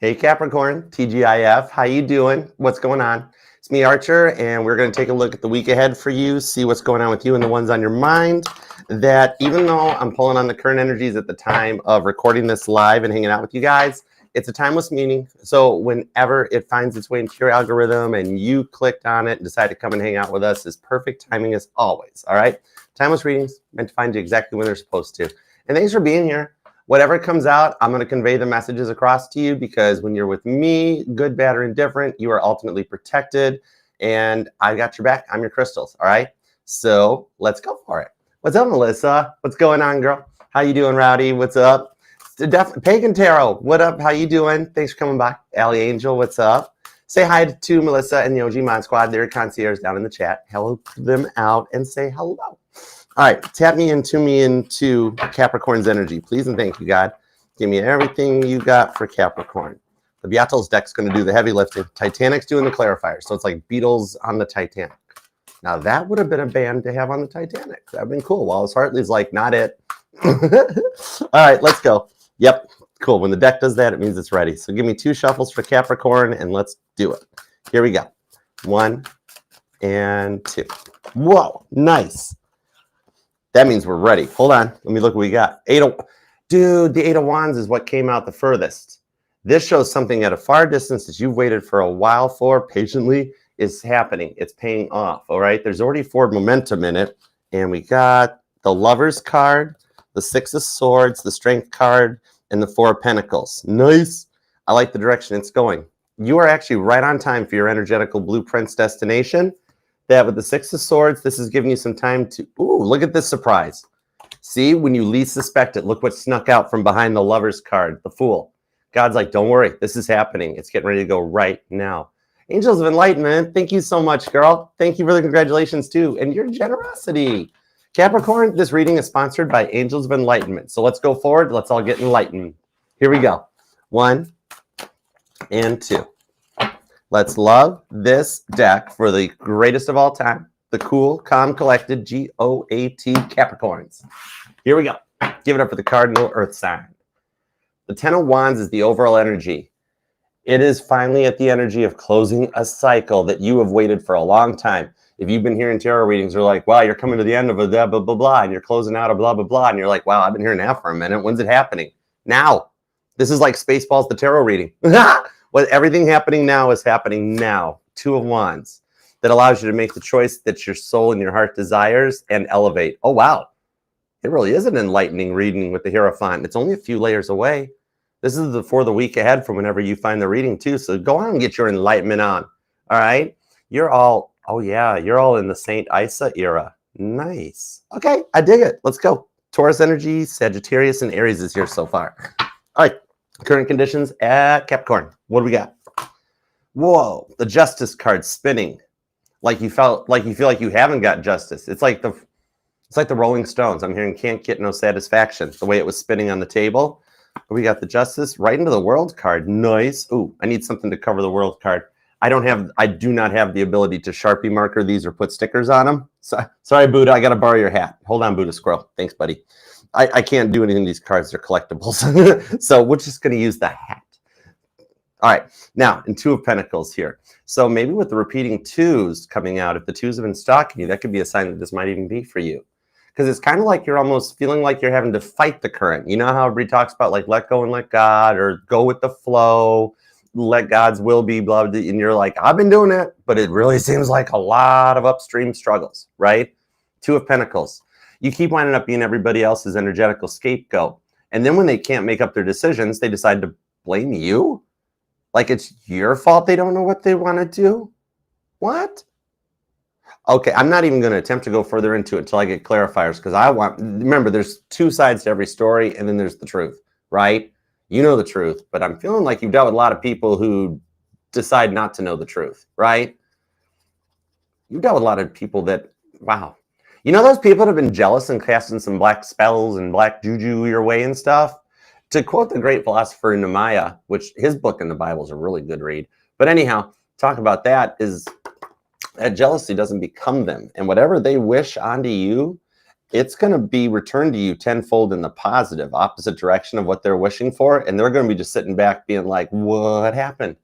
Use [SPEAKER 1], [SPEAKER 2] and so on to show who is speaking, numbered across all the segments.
[SPEAKER 1] Hey Capricorn, TGIF, how you doing? What's going on? It's me, Archer, and we're going to take a look at the week ahead for you, see what's going on with you and the ones on your mind. That even though I'm pulling on the current energies at the time of recording this live and hanging out with you guys, it's a timeless meaning. So whenever it finds its way into your algorithm and you clicked on it and decide to come and hang out with us, is perfect timing as always. All right, timeless readings meant to find you exactly when they're supposed to. And thanks for being here. Whatever comes out, I'm going to convey the messages across to you, because when you're with me, good, bad, or indifferent, you are ultimately protected, and I got your back. I'm your crystals. All right, so let's go for it. What's up, Melissa? What's going on, girl? How you doing, Rowdy? What's up? Pagan Tarot, what up? How you doing? Thanks for coming by. Allie Angel, what's up? Say hi to Melissa and the OG Mod Squad. They're concierge down in the chat. Hello them out and say hello. All right, tap me into Capricorn's energy, please, and thank you, God. Give me everything you got for Capricorn. The Beatles deck's going to do the heavy lifting. Titanic's doing the clarifier, so it's like Beatles on the Titanic. Now, that would have been a band to have on the Titanic. That would have been cool. Wallace Hartley's like, not it. All right, let's go. Yep, cool. When the deck does that, it means it's ready. So give me 2 shuffles for Capricorn, and let's do it. Here we go. 1 and 2. Whoa, nice. That means we're ready. Hold on. Let me look what we got. Dude, the 8 of Wands is what came out the furthest. This shows something at a far distance that you've waited for a while for, patiently, is happening. It's paying off, all right? There's already forward momentum in it. And we got the Lover's card, the 6 of Swords, the Strength card, and the 4 of Pentacles. Nice. I like the direction it's going. You are actually right on time for your energetical blueprints destination. That with the 6 of Swords, this is giving you some time to, ooh, look at this surprise. See, when you least suspect it, look what snuck out from behind the Lover's card, the Fool. God's like, don't worry, this is happening. It's getting ready to go right now. Angels of Enlightenment, thank you so much, girl. Thank you for the congratulations, too, and your generosity. Capricorn, this reading is sponsored by Angels of Enlightenment. So let's go forward. Let's all get enlightened. Here we go. 1 and 2. Let's love this deck for the greatest of all time, the cool, calm, collected GOAT Capricorns. Here we go. Give it up for the cardinal earth sign. The 10 of Wands is the overall energy. It is finally at the energy of closing a cycle that you have waited for a long time. If you've been hearing tarot readings, they're like, wow, you're coming to the end of a blah, blah, blah, blah, and you're closing out a blah, blah, blah, and you're like, wow, I've been hearing that for a minute. When's it happening? Now. This is like Spaceballs, the tarot reading. What everything happening now is happening now. 2 of Wands. That allows you to make the choice that your soul and your heart desires and elevate. Oh, wow. It really is an enlightening reading with the Hierophant. It's only a few layers away. This is for the week ahead from whenever you find the reading, too. So go on and get your enlightenment on. All right? You're all, oh, yeah, you're all in the Saint Isa era. Nice. Okay, I dig it. Let's go. Taurus energy, Sagittarius, and Aries is here so far. All right. Current conditions at Capricorn. What do we got? Whoa, the Justice card spinning. Like you feel like you haven't got justice. It's like the Rolling Stones. I'm hearing can't get no satisfaction. The way it was spinning on the table. We got the Justice right into the World card. Nice. Ooh, I need something to cover the World card. I do not have the ability to Sharpie marker these or put stickers on them. So, sorry, Buddha. I got to borrow your hat. Hold on, Buddha Squirrel. Thanks, buddy. I can't do anything. These cards are collectibles. So we're just going to use the hat. All right. Now, in 2 of Pentacles here. So maybe with the repeating 2s coming out, if the 2s have been stalking you, that could be a sign that this might even be for you. Because it's kind of like you're almost feeling like you're having to fight the current. You know how everybody talks about like let go and let God, or go with the flow, let God's will be, blah, blah, and you're like, I've been doing it, but it really seems like a lot of upstream struggles, right? 2 of Pentacles. You keep winding up being everybody else's energetical scapegoat. And then when they can't make up their decisions, they decide to blame you? Like it's your fault they don't know what they want to do? What? Okay, I'm not even going to attempt to go further into it until I get clarifiers, because remember, there's 2 sides to every story, and then there's the truth, right? You know the truth, but I'm feeling like you've dealt with a lot of people who decide not to know the truth, right? You've dealt with a lot of people that, wow. You know those people that have been jealous and casting some black spells and black juju your way and stuff? To quote the great philosopher Nehemiah, which his book in the Bible is a really good read. But anyhow, talk about that is that jealousy doesn't become them. And whatever they wish onto you, it's going to be returned to you tenfold in the positive, opposite direction of what they're wishing for. And they're going to be just sitting back being like, what happened?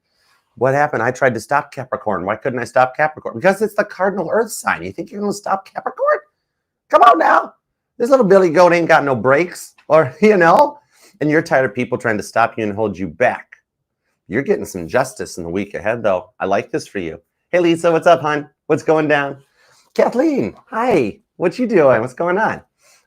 [SPEAKER 1] What happened? I tried to stop Capricorn. Why couldn't I stop Capricorn? Because it's the cardinal earth sign. You think you're going to stop Capricorn? Come on now. This little Billy goat ain't got no brakes, or, you know, and you're tired of people trying to stop you and hold you back. You're getting some justice in the week ahead, though. I like this for you. Hey, Lisa, what's up, hon? What's going down? Kathleen, hi. What you doing? What's going on?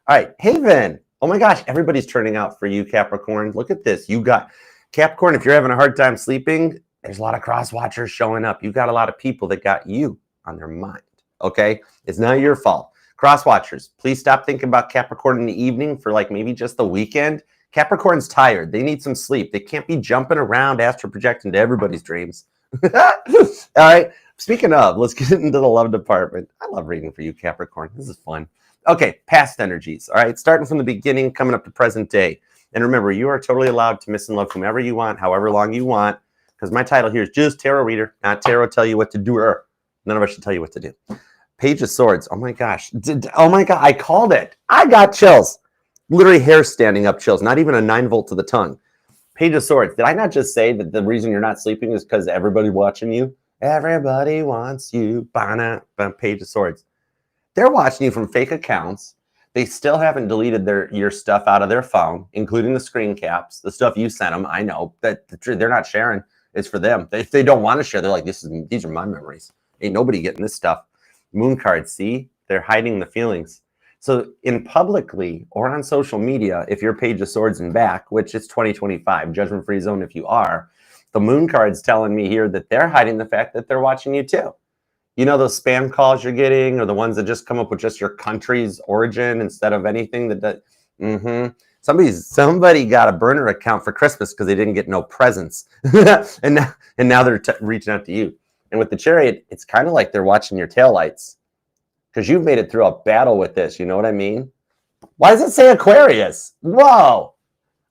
[SPEAKER 1] All right, Haven. Oh my gosh, everybody's turning out for you, Capricorn. Look at this. You got Capricorn. If you're having a hard time sleeping, there's a lot of cross watchers showing up. You've got a lot of people that got you on their mind. Okay, it's not your fault. Cross watchers, please stop thinking about Capricorn in the evening for like maybe just the weekend. Capricorn's tired. They need some sleep. They can't be jumping around, astral projecting to everybody's dreams. All right. Speaking of, let's get into the love department. I love reading for you, Capricorn. This is fun. Okay, past energies. All right, starting from the beginning, coming up to present day. And remember, you are totally allowed to miss and love whomever you want, however long you want, because my title here is just tarot reader, not tarot tell you what to do. None of us should tell you what to do. Page of Swords. Oh my gosh. Oh my God, I called it. I got chills. Literally hair standing up chills, not even a 9-volt to the tongue. Page of Swords. Did I not just say that the reason you're not sleeping is because everybody's watching you? Everybody wants you. Page of Swords. They're watching you from fake accounts. They still haven't deleted your stuff out of their phone, including the screen caps, the stuff you sent them. I know that they're not sharing. It's for them. If they don't want to share, they're like, these are my memories. Ain't nobody getting this stuff. Moon cards, see? They're hiding the feelings. So in publicly or on social media, if you're Page of Swords and back, which is 2025, judgment-free zone if you are, the moon card's telling me here that they're hiding the fact that they're watching you too. You know those spam calls you're getting, or the ones that just come up with just your country's origin instead of anything that somebody got a burner account for Christmas because they didn't get no presents, and now they're reaching out to you. And with the Chariot, it's kind of like they're watching your taillights because you've made it through a battle with this. You know what I mean? Why does it say Aquarius? Whoa!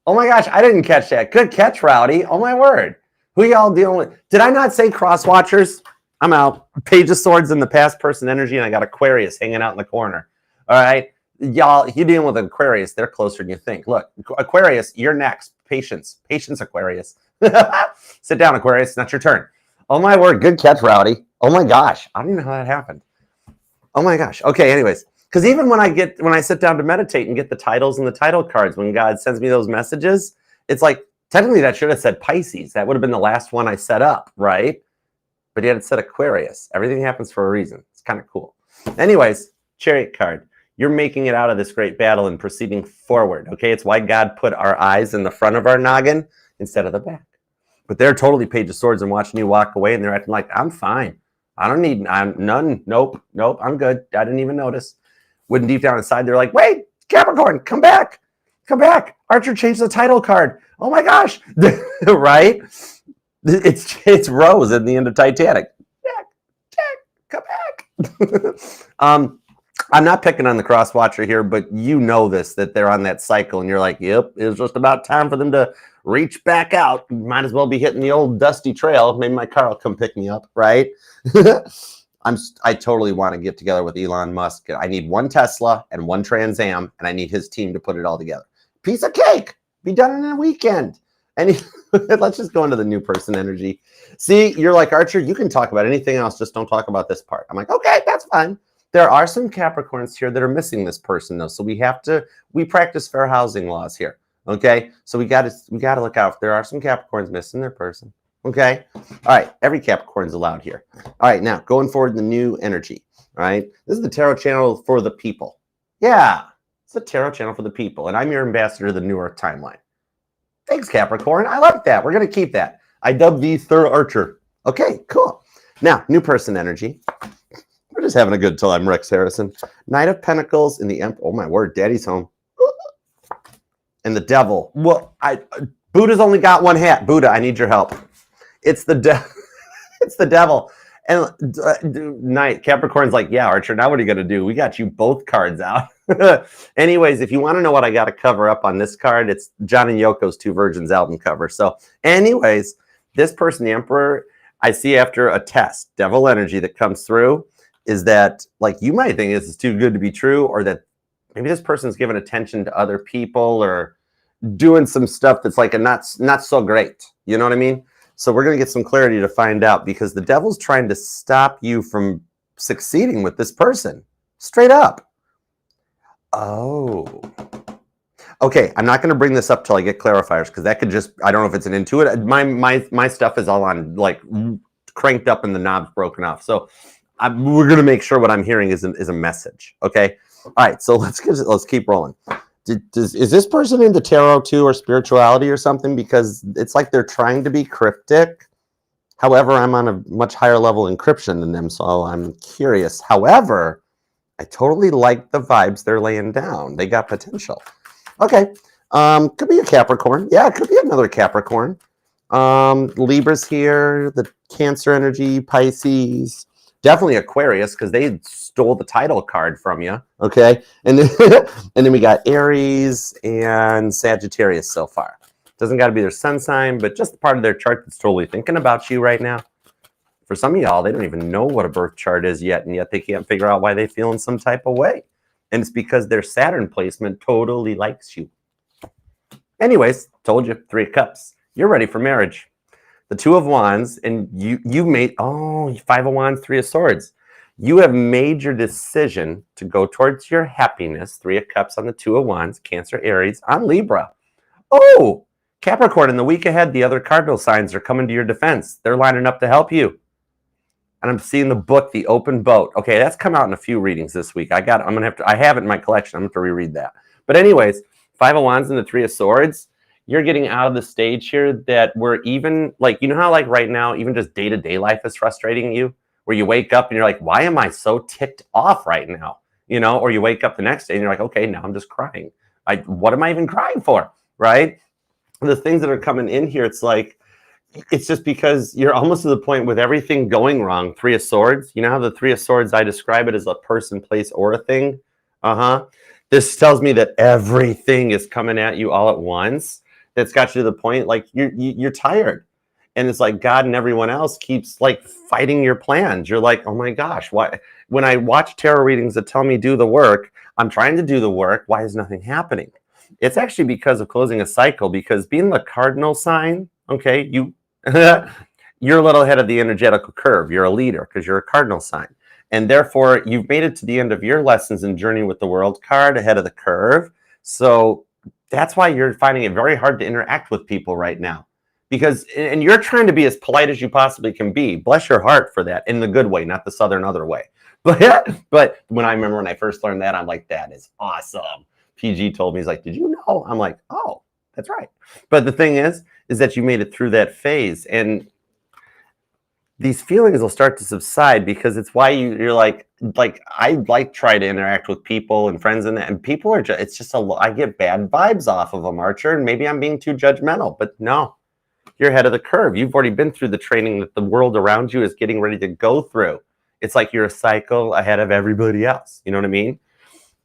[SPEAKER 1] Oh my gosh, I didn't catch that. Good catch, Rowdy. Oh my word. Who y'all dealing with? Did I not say cross watchers? I'm out. Page of Swords in the past person energy, and I got Aquarius hanging out in the corner. All right. Y'all, you're dealing with Aquarius. They're closer than you think. Look, Aquarius, you're next. Patience. Patience, Aquarius. Sit down, Aquarius. It's not your turn. Oh, my word. Good catch, Rowdy. Oh, my gosh. I don't even know how that happened. Oh, my gosh. Okay, anyways. Because even when I sit down to meditate and get the titles and the title cards, when God sends me those messages, it's like, technically that should have said Pisces. That would have been the last one I set up, right? But yet it said Aquarius. Everything happens for a reason. It's kind of cool. Anyways, Chariot card. You're making it out of this great battle and proceeding forward, okay? It's why God put our eyes in the front of our noggin instead of the back. But they're totally Page of Swords and watching you walk away, and they're acting like, I'm fine. I'm none. Nope, I'm good. I didn't even notice. When deep down inside, they're like, wait, Capricorn, come back. Come back. Archer changed the title card. Oh my gosh. Right? It's Rose at the end of Titanic. Jack, come back. I'm not picking on the cross watcher here, but you know this, that they're on that cycle, and you're like, yep, it's just about time for them to reach back out. Might as well be hitting the old dusty trail. Maybe my car will come pick me up, right? I totally want to get together with Elon Musk. I need one Tesla and one Trans Am, and I need his team to put it all together. Piece of cake. Be done in a weekend. And let's just go into the new person energy. See, you're like, Archer, you can talk about anything else, just don't talk about this part. I'm like, okay, that's fine. There are some Capricorns here that are missing this person, though. So we practice fair housing laws here. Okay. So we gotta look out. There are some Capricorns missing their person. Okay. All right. Every Capricorn's allowed here. All right. Now going forward, the new energy. All right. This is the tarot channel for the people. Yeah. It's the tarot channel for the people. And I'm your ambassador to the New Earth timeline. Thanks, Capricorn. I like that. We're going to keep that. I dub thee Third Archer. Okay, cool. Now, new person energy. We're just having a good time, Rex Harrison. Knight of Pentacles in the Emperor. Oh, my word. Daddy's home. And the Devil. Well, Buddha's only got one hat. Buddha, I need your help. It's the devil. It's the devil. And Knight, Capricorn's like, yeah, Archer, now what are you going to do? We got you both cards out. Anyways, if you want to know what I got to cover up on this card, it's John and Yoko's Two Virgins album cover. So anyways, this person, the Emperor, I see after a test, devil energy that comes through is that, like, you might think this is too good to be true, or that maybe this person's giving attention to other people or doing some stuff that's like a not so great. You know what I mean? So we're going to get some clarity to find out, because the devil's trying to stop you from succeeding with this person. Straight up. Oh. Okay, I'm not going to bring this up till I get clarifiers, because that could just, I don't know if it's an intuitive. My stuff is all on like cranked up and the knob's broken off. So we're going to make sure what I'm hearing is a message. Okay. All right. So let's keep rolling. Is this person into tarot too, or spirituality or something? Because it's like they're trying to be cryptic. However, I'm on a much higher level encryption than them, so I'm curious. However, I totally like the vibes they're laying down. They got potential. Okay. Could be a Capricorn. Yeah, it could be another Capricorn. Libra's here, the Cancer energy, Pisces. Definitely Aquarius, because they stole the title card from you. Okay. And then, and then we got Aries and Sagittarius so far. Doesn't got to be their sun sign, but just the part of their chart that's totally thinking about you right now. For some of y'all, they don't even know what a birth chart is yet, and yet they can't figure out why they feel in some type of way. And it's because their Saturn placement totally likes you. Anyways, told you, 3 of Cups. You're ready for marriage. The 2 of Wands, and you made, 5 of Wands, 3 of Swords. You have made your decision to go towards your happiness. 3 of Cups on the 2 of Wands, Cancer, Aries, on Libra. Oh, Capricorn, in the week ahead, the other cardinal signs are coming to your defense. They're lining up to help you. And I'm seeing the book, The Open Boat. Okay, that's come out in a few readings this week. I have it in my collection. I'm going to have to reread that. But anyways, 5 of Wands and the 3 of Swords. You're getting out of the stage here that we're even, like, you know how like right now, even just day-to-day life is frustrating you? Where you wake up and you're like, why am I so ticked off right now? You know, or you wake up the next day and you're like, okay, now I'm just crying. What am I even crying for, right? The things that are coming in here, it's like, it's just because you're almost to the point with everything going wrong. 3 of Swords, you know how the 3 of Swords, I describe it as a person, place, or a thing? This tells me that everything is coming at you all at once. That's got you to the point like you're tired, and it's like God and everyone else keeps like fighting your plans. You're like, oh my gosh, why? When I watch tarot readings that tell me do the work, I'm trying to do the work. Why is nothing happening? It's actually because of closing a cycle. Because being the cardinal sign, okay, you're a little ahead of the energetical curve. You're a leader because you're a cardinal sign, and therefore you've made it to the end of your lessons and journey with the world card ahead of the curve. So that's why you're finding it very hard to interact with people right now, because, and you're trying to be as polite as you possibly can be. Bless your heart for that, in the good way, not the Southern other way. But when I first learned that, I'm like, that is awesome. PG told me, he's like, did you know? I'm like, oh, that's right. But the thing is that you made it through that phase, and these feelings will start to subside, because it's why you're like I like try to interact with people and friends and people are just, it's just I get bad vibes off of them, Archer, and maybe I'm being too judgmental, but no, you're ahead of the curve. You've already been through the training that the world around you is getting ready to go through. It's like you're a cycle ahead of everybody else. You know what I mean?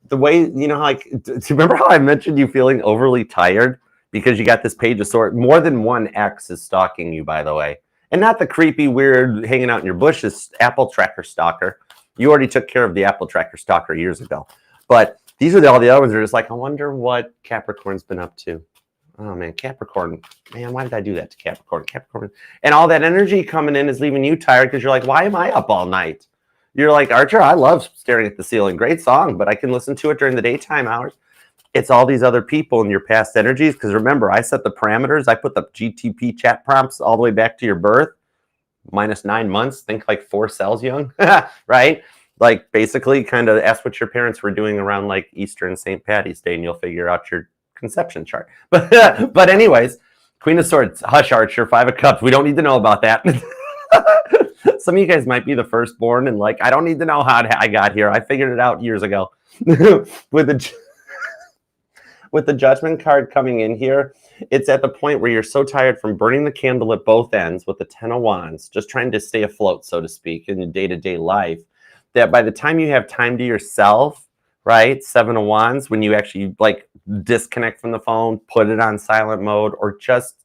[SPEAKER 1] The way, you know, like, do you remember how I mentioned you feeling overly tired because you got this Page of Swords? More than one ex is stalking you, by the way. And not the creepy, weird, hanging out in your bushes Apple Tracker stalker. You already took care of the Apple Tracker stalker years ago. But these are all the other ones that are just like, I wonder what Capricorn's been up to. Oh, man, Capricorn. Man, why did I do that to Capricorn? Capricorn. And all that energy coming in is leaving you tired because you're like, why am I up all night? You're like, Archer, I love staring at the ceiling. Great song, but I can listen to it during the daytime hours. It's all these other people in your past energies. Because remember, I set the parameters. I put the GTP chat prompts all the way back to your birth. -9 months. Think like 4 cells young, right? Like basically kind of ask what your parents were doing around like Easter and St. Patty's Day, and you'll figure out your conception chart. But anyways, Queen of Swords, hush, Archer, 5 of Cups. We don't need to know about that. Some of you guys might be the firstborn and like, I don't need to know how I got here. I figured it out years ago. With the Judgment card coming in here, it's at the point where you're so tired from burning the candle at both ends with the 10 of Wands, just trying to stay afloat, so to speak, in your day-to-day life, that by the time you have time to yourself, right, 7 of Wands, when you actually like disconnect from the phone, put it on silent mode, or just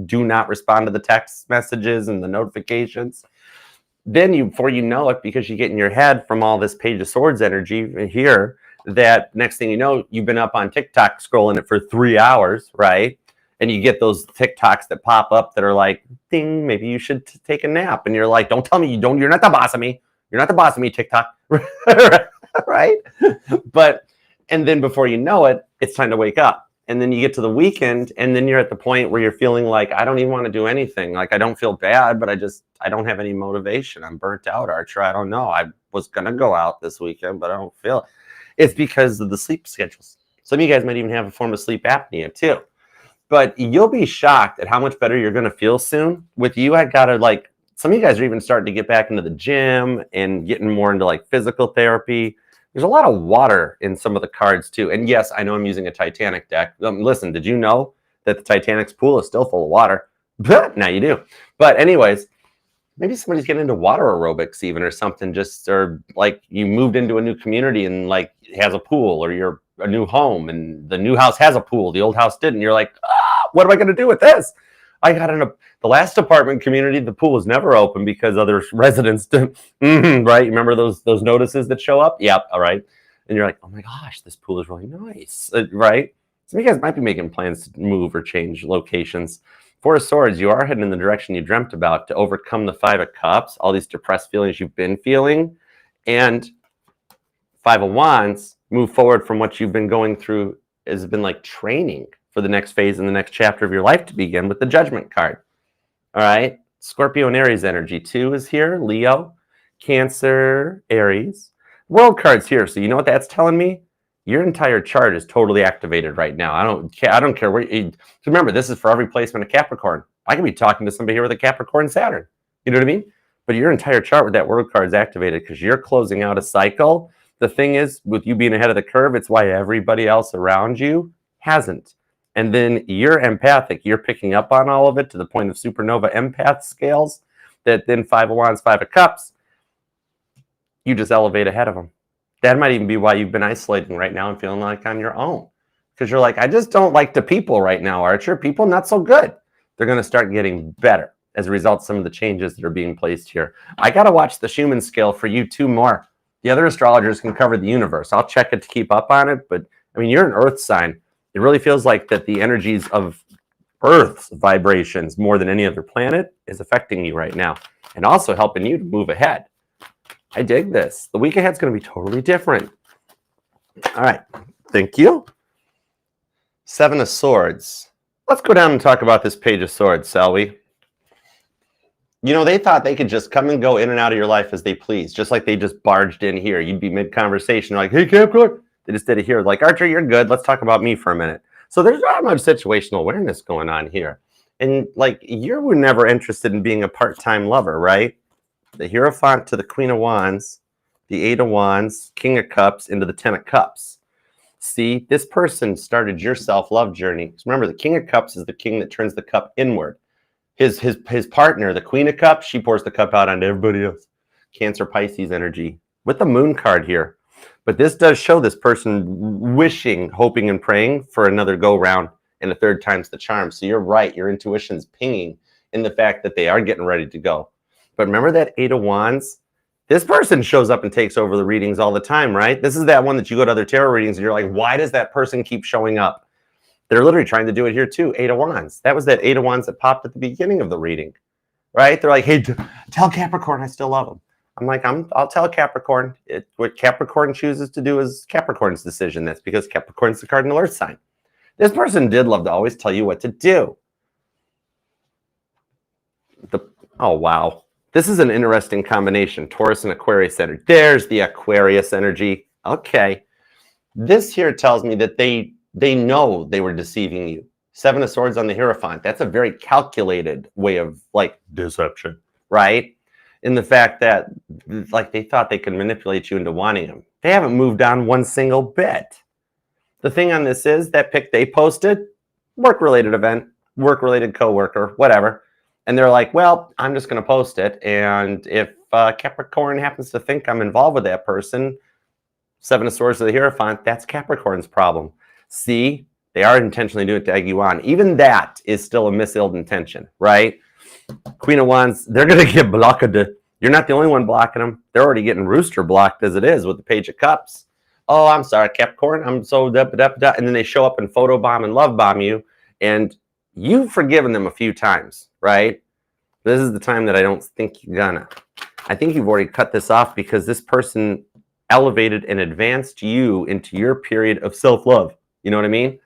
[SPEAKER 1] do not respond to the text messages and the notifications, then before you know it, because you get in your head from all this Page of Swords energy here, that next thing you know, you've been up on TikTok scrolling it for 3 hours, right? And you get those TikToks that pop up that are like, ding, maybe you should take a nap. And you're like, don't tell me you're not the boss of me. You're not the boss of me, TikTok. Right? And then before you know it, it's time to wake up. And then you get to the weekend, and then you're at the point where you're feeling like, I don't even want to do anything. Like, I don't feel bad, but I don't have any motivation. I'm burnt out, Archer. I don't know. I was going to go out this weekend, but I don't feel it. It's because of the sleep schedules. Some of you guys might even have a form of sleep apnea too. But you'll be shocked at how much better you're going to feel soon. With you, I got to like, some of you guys are even starting to get back into the gym and getting more into like physical therapy. There's a lot of water in some of the cards too. And yes, I know I'm using a Titanic deck. Listen, did you know that the Titanic's pool is still full of water? Now you do. But anyways, maybe somebody's getting into water aerobics even or something, or like you moved into a new community and like it has a pool, or you're a new home and the new house has a pool, the old house didn't. You're like, what am I going to do with this? I got in the last apartment community, the pool was never open because other residents didn't. Right? You remember those notices that show up? Yep. All right. And you're like, oh my gosh, this pool is really nice. Right? Some of you guys might be making plans to move or change locations. Four of Swords, you are heading in the direction you dreamt about to overcome the Five of Cups, all these depressed feelings you've been feeling. And Five of Wands, move forward from what you've been going through, has been like training for the next phase in the next chapter of your life to begin with the Judgment card. All right. Scorpio and Aries energy. 2 is here. Leo, Cancer, Aries. World card's here. So you know what that's telling me? Your entire chart is totally activated right now. I don't care where remember, this is for every placement of Capricorn. I could be talking to somebody here with a Capricorn Saturn. You know what I mean? But your entire chart with that world card is activated because you're closing out a cycle. The thing is, with you being ahead of the curve, it's why everybody else around you hasn't. And then you're empathic. You're picking up on all of it to the point of supernova empath scales that then Five of Wands, Five of Cups, you just elevate ahead of them. That might even be why you've been isolating right now and feeling like on your own. Because you're like, I just don't like the people right now, Archer. People not so good. They're going to start getting better as a result of some of the changes that are being placed here. I got to watch the Schumann scale for you 2 more. The other astrologers can cover the universe. I'll check it to keep up on it. But, I mean, you're an earth sign. It really feels like that the energies of Earth's vibrations more than any other planet is affecting you right now and also helping you to move ahead. I dig this. The week ahead's going to be totally different. All right. Thank you. 7 of Swords. Let's go down and talk about this Page of Swords, shall we? You know, they thought they could just come and go in and out of your life as they please, just like they just barged in here. You'd be mid-conversation like, hey, Capricorn. They just did it here. Like, Archer, you're good. Let's talk about me for a minute. So there's not much situational awareness going on here. And, like, you were never interested in being a part-time lover, right? The Hierophant to the Queen of Wands, the 8 of Wands, King of Cups, into the 10 of Cups. See, this person started your self-love journey. Remember, the King of Cups is the king that turns the cup inward. His partner, the Queen of Cups, she pours the cup out onto everybody else. Cancer, Pisces energy with the Moon card here. But this does show this person wishing, hoping, and praying for another go-round, and a third time's the charm. So you're right. Your intuition's pinging in the fact that they are getting ready to go. But remember that 8 of Wands? This person shows up and takes over the readings all the time, right? This is that one that you go to other tarot readings and you're like, why does that person keep showing up? They're literally trying to do it here too. 8 of Wands. That was that 8 of Wands that popped at the beginning of the reading, right? They're like, hey, tell Capricorn I still love him. I'm like, I'll tell Capricorn. What Capricorn chooses to do is Capricorn's decision. That's because Capricorn's the cardinal earth sign. This person did love to always tell you what to do. Oh, wow. This is an interesting combination. Taurus and Aquarius energy. There's the Aquarius energy. Okay. This here tells me that they know they were deceiving you. 7 of Swords on the Hierophant. That's a very calculated way of, like, deception, right? In the fact that, like, they thought they could manipulate you into wanting them. They haven't moved on one single bit. The thing on this is that pic they posted, work-related event, work-related coworker, whatever. And they're like, well, I'm just going to post it. And if Capricorn happens to think I'm involved with that person, 7 of Swords of the Hierophant, that's Capricorn's problem. See, they are intentionally doing it to egg you on. Even that is still a misled intention, right? Queen of Wands, they're going to get blocked. You're not the only one blocking them. They're already getting rooster blocked as it is with the Page of Cups. oh, I'm sorry, Capricorn, I'm so da, da, da, and then they show up and photobomb and love bomb you, and you've forgiven them a few times, right? This is the time that I don't think you're gonna. I think you've already cut this off because this person elevated and advanced you into your period of self-love. You know what I mean?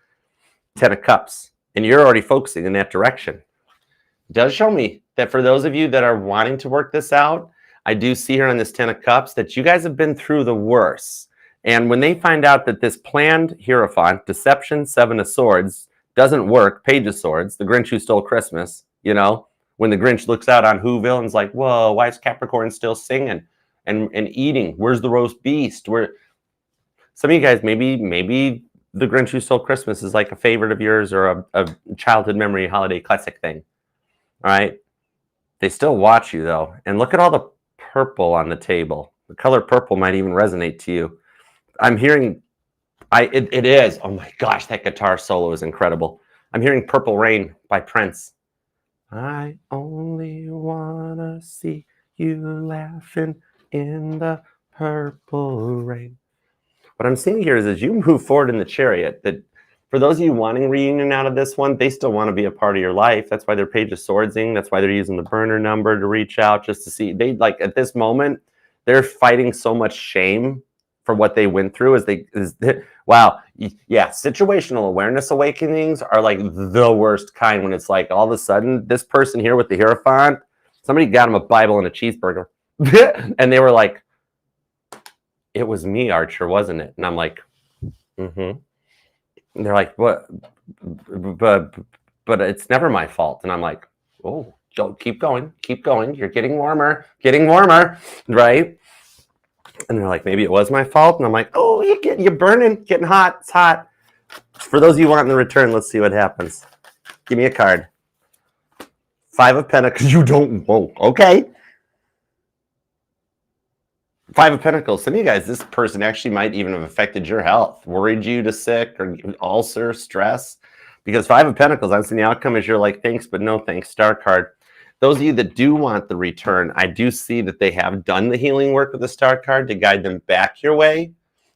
[SPEAKER 1] 10 of Cups. And you're already focusing in that direction. It does show me that for those of you that are wanting to work this out, I do see here on this 10 of Cups that you guys have been through the worst. And when they find out that this planned Hierophant, Deception, 7 of Swords, doesn't work, Page of Swords, the Grinch who stole Christmas, you know, when the Grinch looks out on Whoville and is like, whoa, why is Capricorn still singing and eating? Where's the roast beast? Where some of you guys, maybe the Grinch who stole Christmas is like a favorite of yours or a childhood memory holiday classic thing. All right. They still watch you though. And look at all the purple on the table. The color purple might even resonate to you. I'm hearing, it is, oh my gosh, that guitar solo is incredible. I'm hearing Purple Rain by Prince. I only wanna see you laughing in the purple rain. What I'm seeing here is as you move forward in the Chariot, that for those of you wanting reunion out of this one, they still want to be a part of your life. That's why they're Page of Swordsing. That's why they're using the burner number to reach out just to see. They like at this moment, they're fighting so much shame for what they went through wow. Yeah, situational awareness awakenings are like the worst kind when it's like all of a sudden this person here with the Hierophant, somebody got him a Bible and a cheeseburger. And they were like, it was me, Archer, wasn't it? And I'm like, mm-hmm. And they're like, what? But it's never my fault. And I'm like, oh, keep going. You're getting warmer, right? And they're like, maybe it was my fault. And I'm like, oh, you're burning, getting hot. It's hot. For those of you wanting the return, let's see what happens. Give me a card. 5 of Pentacles. You don't. Whoa. Okay. 5 of Pentacles. Some of you guys, this person actually might even have affected your health, worried you to sick or ulcer, stress. Because 5 of Pentacles, I'm seeing the outcome is you're like, thanks, but no thanks. Star card. Those of you that do want the return, I do see that they have done the healing work with the Star card to guide them back your way.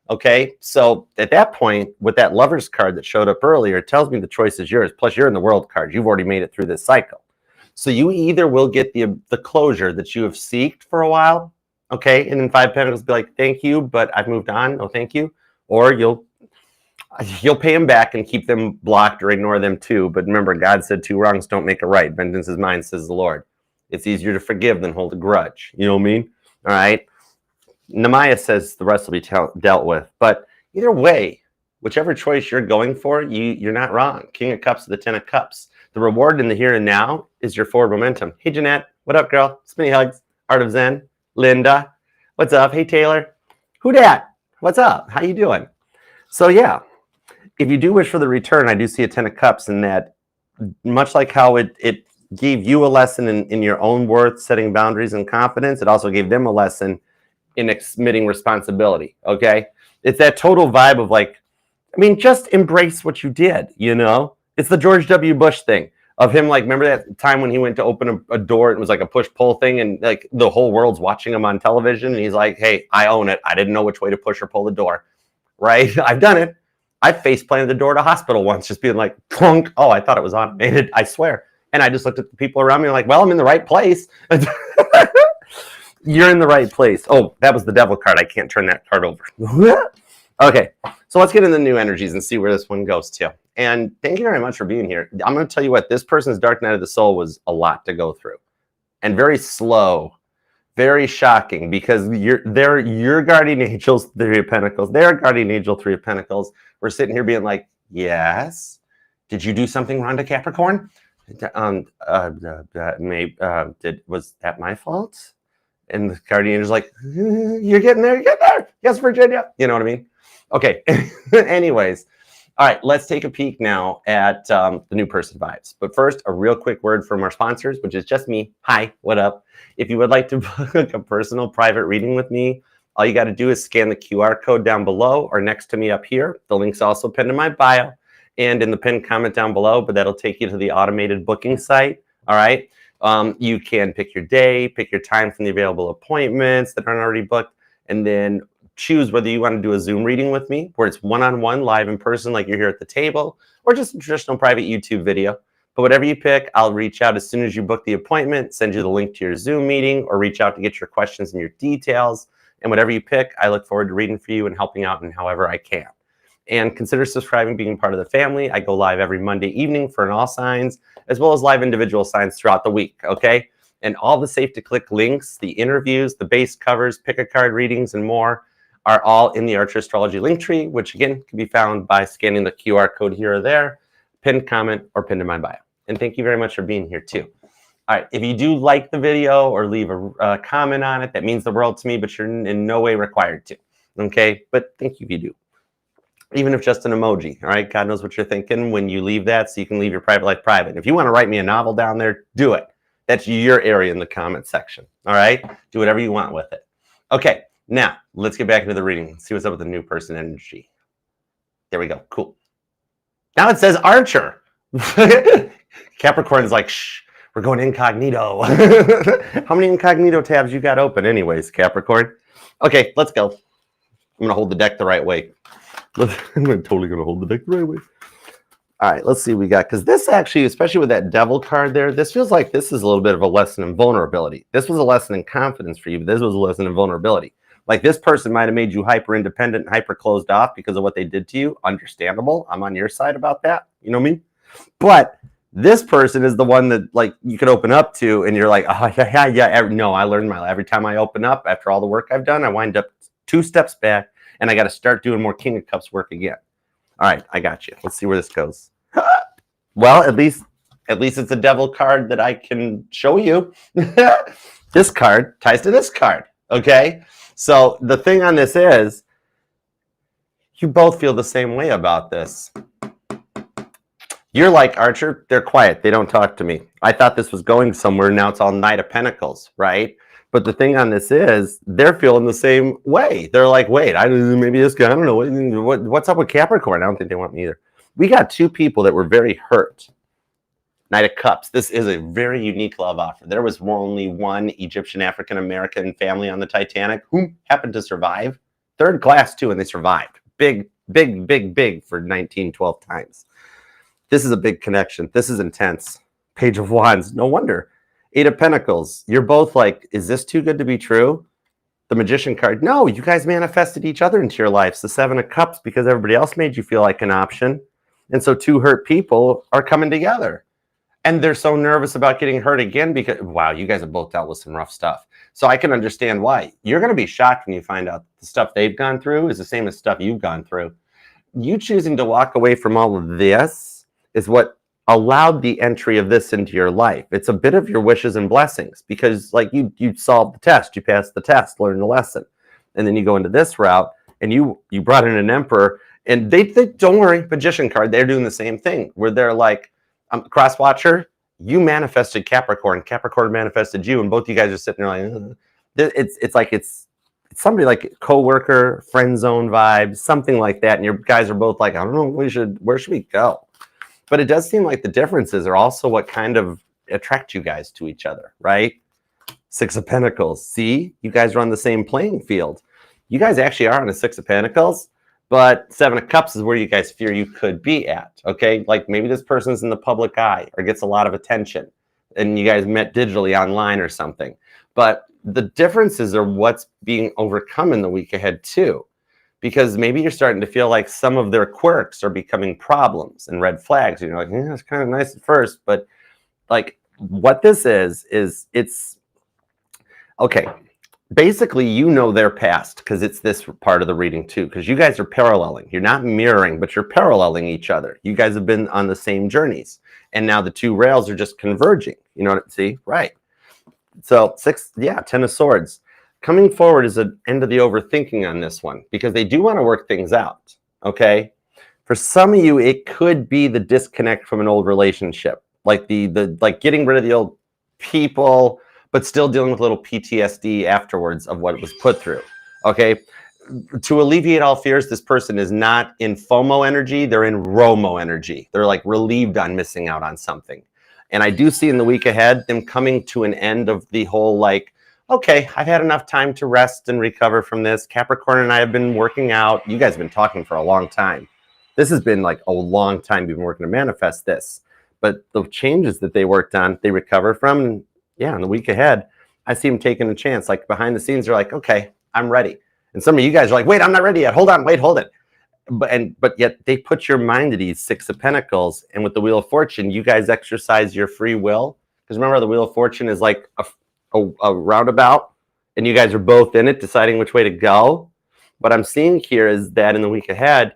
[SPEAKER 1] Okay, so at that point, with that Lover's card that showed up earlier, it tells me the choice is yours. Plus, you're in the World card. You've already made it through this cycle. So you either will get the closure that you have sought for a while, okay, and then 5 Pentacles be like, thank you, but I've moved on. No, thank you. Or you'll pay them back and keep them blocked or ignore them too. But remember, God said 2 wrongs don't make a right. Vengeance is mine, says the Lord. It's easier to forgive than hold a grudge. You know what I mean? All right. Nehemiah says the rest will be dealt with. But either way, whichever choice you're going for, you're not wrong. King of Cups to the 10 of Cups. The reward in the here and now is your forward momentum. Hey, Jeanette. What up, girl? Spinny hugs. Art of Zen. Linda. What's up? Hey, Taylor. Who dat? What's up? How you doing? So, yeah. If you do wish for the return, I do see a 10 of Cups in that, much like how it gave you a lesson in your own worth, setting boundaries and confidence, it also gave them a lesson in admitting responsibility, okay? It's that total vibe of like, I mean, just embrace what you did, you know? It's the George W. Bush thing of him, like, remember that time when he went to open a door, it was like a push-pull thing, and like the whole world's watching him on television, and he's like, hey, I own it. I didn't know which way to push or pull the door, right? I've done it. I face planted the door to hospital once, just being like, clunk. Oh, I thought it was automated. I swear. And I just looked at the people around me and like, well, I'm in the right place. You're in the right place. Oh, that was the devil card. I can't turn that card over. Okay, so let's get into the new energies and see where this one goes to. And thank you very much for being here. I'm going to tell you what, this person's dark night of the soul was a lot to go through. And very slow. Very shocking because they're your guardian angels, 3 of Pentacles. Their guardian angel, 3 of Pentacles. We're sitting here being like, yes. Did you do something wrong to Capricorn? Was that my fault? And the guardian angel's like, you're getting there. Yes, Virginia. You know what I mean? Okay. Anyways. All right, let's take a peek now at the new person vibes. But first, a real quick word from our sponsors, which is just me. Hi, what up? If you would like to book a personal private reading with me, all you got to do is scan the QR code down below or next to me up here. The link's also pinned in my bio and in the pinned comment down below, but that'll take you to the automated booking site. All right. You can pick your day, pick your time from the available appointments that aren't already booked, and then choose whether you want to do a Zoom reading with me, where it's one-on-one, live in person, like you're here at the table, or just a traditional private YouTube video. But whatever you pick, I'll reach out as soon as you book the appointment, send you the link to your Zoom meeting, or reach out to get your questions and your details. And whatever you pick, I look forward to reading for you and helping out in however I can. And consider subscribing, being part of the family. I go live every Monday evening for an all signs, as well as live individual signs throughout the week, okay? And all the safe to click links, the interviews, the base covers, pick a card readings, and more are all in the Archer Astrology link tree, which again can be found by scanning the QR code here or there, pinned comment, or pinned in my bio. And thank you very much for being here too. All right, if you do like the video or leave a comment on it, that means the world to me, but you're in no way required to, okay? But thank you if you do. Even if just an emoji, all right? God knows what you're thinking when you leave that, so you can leave your private life private. If you want to write me a novel down there, do it. That's your area in the comment section, all right? Do whatever you want with it. Okay, now let's get back into the reading. See what's up with the new person energy. There we go, cool. Now it says Archer. Capricorn is like, shh, we're going incognito. How many incognito tabs you got open anyways, Capricorn? Okay, let's go. I'm going to hold the deck the right way. I'm totally going to hold the deck the right way. All right, let's see what we got. Because this actually, especially with that devil card there, this feels like this is a little bit of a lesson in vulnerability. This was a lesson in confidence for you, but this was a lesson in vulnerability. Like this person might have made you hyper independent and hyper closed off because of what they did to you. Understandable. I'm on your side about that. You know what I mean? But this person is the one that like you could open up to and you're like, oh, yeah. No, I learned every time I open up after all the work I've done, I wind up 2 steps back and I got to start doing more King of Cups work again. All right, I got you. Let's see where this goes. Well, at least it's a devil card that I can show you. This card ties to this card, okay? So the thing on this is you both feel the same way about this. You're like, Archer, they're quiet. They don't talk to me. I thought this was going somewhere. Now it's all Knight of Pentacles, right? But the thing on this is they're feeling the same way. They're like, wait, maybe this guy, I don't know. What's up with Capricorn? I don't think they want me either. We got 2 people that were very hurt. Knight of Cups. This is a very unique love offer. There was only one Egyptian African-American family on the Titanic who happened to survive. 3rd class too, and they survived. Big for 1912 times. This is a big connection. This is intense. Page of Wands. No wonder. 8 of Pentacles. You're both like, is this too good to be true? The Magician card. No, you guys manifested each other into your lives. The 7 of Cups because everybody else made you feel like an option. And so 2 hurt people are coming together. And they're so nervous about getting hurt again because, wow, you guys have both dealt with some rough stuff. So I can understand why. You're going to be shocked when you find out the stuff they've gone through is the same as stuff you've gone through. You choosing to walk away from all of this is what allowed the entry of this into your life. It's a bit of your wishes and blessings because like you solved the test, you passed the test, learned the lesson. And then you go into this route and you brought in an Emperor and they don't worry, Magician card, they're doing the same thing where they're like, Cross Watcher, you manifested Capricorn, Capricorn manifested you, and both you guys are sitting there like, it's somebody like co-worker, friend zone vibes, something like that. And your guys are both like, I don't know, where should we go? But it does seem like the differences are also what kind of attract you guys to each other, right? 6 of Pentacles. See, you guys are on the same playing field. You guys actually are on a 6 of Pentacles, but 7 of Cups is where you guys fear you could be at, okay? Like maybe this person's in the public eye or gets a lot of attention and you guys met digitally online or something. But the differences are what's being overcome in the week ahead too. Because maybe you're starting to feel like some of their quirks are becoming problems and red flags. You're like, yeah, it's kind of nice at first, but like what this is it's, okay, basically you know their past because it's this part of the reading too, because you guys are paralleling. You're not mirroring, but you're paralleling each other. You guys have been on the same journeys. And now the 2 rails are just converging. You know what? See? Right. So 6, yeah, 10 of Swords. Coming forward is an end of the overthinking on this one because they do want to work things out, okay? For some of you, it could be the disconnect from an old relationship, like like getting rid of the old people, but still dealing with a little PTSD afterwards of what was put through, okay? To alleviate all fears, this person is not in FOMO energy, they're in ROMO energy. They're like relieved on missing out on something. And I do see in the week ahead them coming to an end of the whole like, okay, I've had enough time to rest and recover from this. Capricorn and I have been working out. You guys have been talking for a long time. This has been like a long time you've been working to manifest this. But the changes that they worked on, they recover from. And yeah, in the week ahead, I see them taking a chance. Like behind the scenes, they're like, okay, I'm ready. And some of you guys are like, wait, I'm not ready yet. Hold on, wait, hold it. But yet they put your mind at ease, Six of Pentacles. And with the Wheel of Fortune, you guys exercise your free will. Because remember, the Wheel of Fortune is like a roundabout, and you guys are both in it, deciding which way to go. What I'm seeing here is that in the week ahead,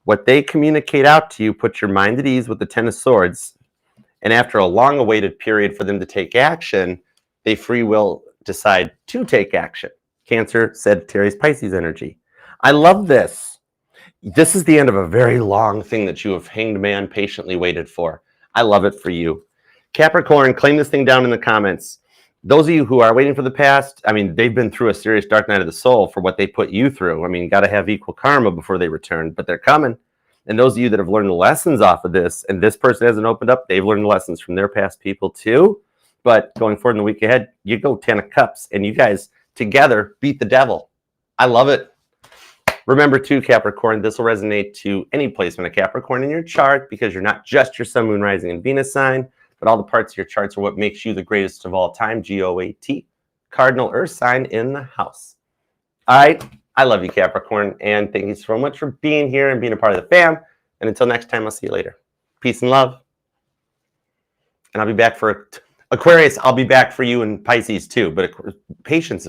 [SPEAKER 1] what they communicate out to you, put your mind at ease with the Ten of Swords. And after a long awaited period for them to take action, they free will decide to take action. Cancer, Sagittarius, Pisces energy. I love this. This is the end of a very long thing that you have, hanged man, patiently waited for. I love it for you. Capricorn, claim this thing down in the comments. Those of you who are waiting for the past, I mean, they've been through a serious dark night of the soul for what they put you through. I mean, got to have equal karma before they return, but they're coming. And those of you that have learned the lessons off of this, and this person hasn't opened up, they've learned the lessons from their past people too. But going forward in the week ahead, you go 10 of Cups, and you guys together beat the devil. I love it. Remember too, Capricorn, this will resonate to any placement of Capricorn in your chart, because you're not just your sun, moon, rising, and Venus sign, but all the parts of your charts are what makes you the greatest of all time, GOAT, cardinal earth sign in the house. All right, I love you, Capricorn, and thank you so much for being here and being a part of the fam. And until next time, I'll see you later. Peace and love. And I'll be back for Aquarius. I'll be back for you and Pisces too, but patience